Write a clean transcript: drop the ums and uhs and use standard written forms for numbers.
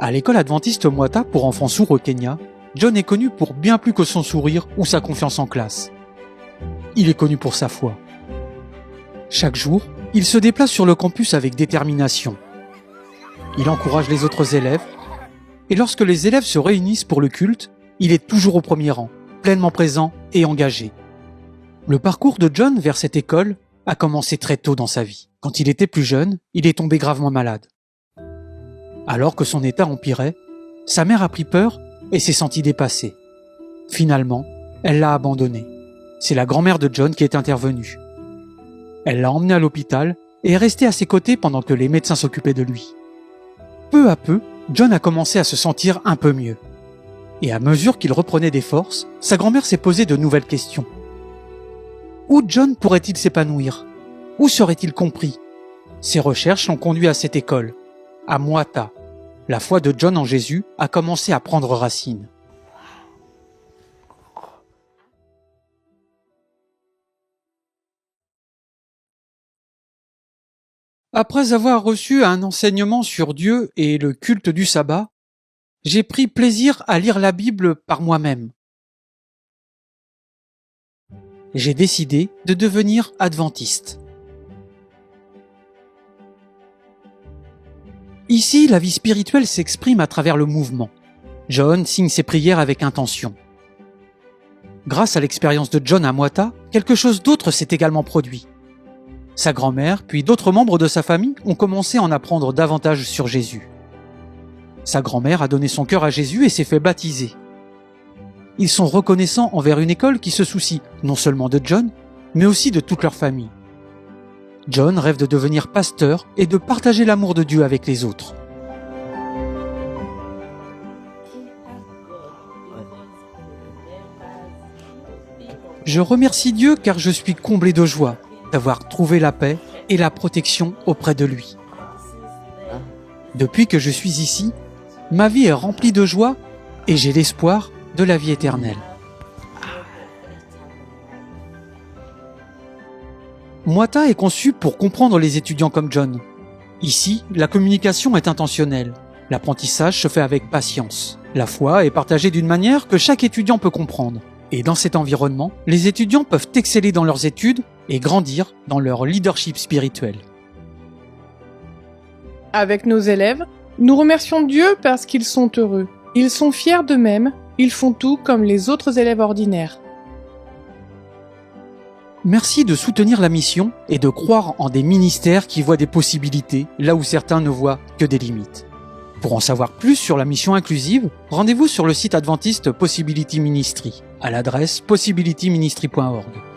À l'école adventiste Mwata pour enfants sourds au Kenya, John est connu pour bien plus que son sourire ou sa confiance en classe. Il est connu pour sa foi. Chaque jour, il se déplace sur le campus avec détermination. Il encourage les autres élèves, et lorsque les élèves se réunissent pour le culte, il est toujours au premier rang, pleinement présent et engagé. Le parcours de John vers cette école a commencé très tôt dans sa vie. Quand il était plus jeune, il est tombé gravement malade. Alors que son état empirait, sa mère a pris peur et s'est sentie dépassée. Finalement, elle l'a abandonné. C'est la grand-mère de John qui est intervenue. Elle l'a emmené à l'hôpital et est restée à ses côtés pendant que les médecins s'occupaient de lui. Peu à peu, John a commencé à se sentir un peu mieux. Et à mesure qu'il reprenait des forces, sa grand-mère s'est posé de nouvelles questions. Où John pourrait-il s'épanouir? Où serait-il compris? Ses recherches l'ont conduit à cette école, à Mwata. La foi de John en Jésus a commencé à prendre racine. Après avoir reçu un enseignement sur Dieu et le culte du sabbat, j'ai pris plaisir à lire la Bible par moi-même. J'ai décidé de devenir adventiste. Ici, la vie spirituelle s'exprime à travers le mouvement. John signe ses prières avec intention. Grâce à l'expérience de John à Mwata, quelque chose d'autre s'est également produit. Sa grand-mère, puis d'autres membres de sa famille ont commencé à en apprendre davantage sur Jésus. Sa grand-mère a donné son cœur à Jésus et s'est fait baptiser. Ils sont reconnaissants envers une école qui se soucie non seulement de John, mais aussi de toute leur famille. John rêve de devenir pasteur et de partager l'amour de Dieu avec les autres. Je remercie Dieu car je suis comblé de joie d'avoir trouvé la paix et la protection auprès de lui. Depuis que je suis ici, ma vie est remplie de joie et j'ai l'espoir de la vie éternelle. Mwata est conçu pour comprendre les étudiants comme John. Ici, la communication est intentionnelle. L'apprentissage se fait avec patience. La foi est partagée d'une manière que chaque étudiant peut comprendre. Et dans cet environnement, les étudiants peuvent exceller dans leurs études et grandir dans leur leadership spirituel. Avec nos élèves, nous remercions Dieu parce qu'ils sont heureux. Ils sont fiers d'eux-mêmes, ils font tout comme les autres élèves ordinaires. Merci de soutenir la mission et de croire en des ministères qui voient des possibilités là où certains ne voient que des limites. Pour en savoir plus sur la mission inclusive, rendez-vous sur le site adventiste Possibility Ministry à l'adresse possibilityministry.org.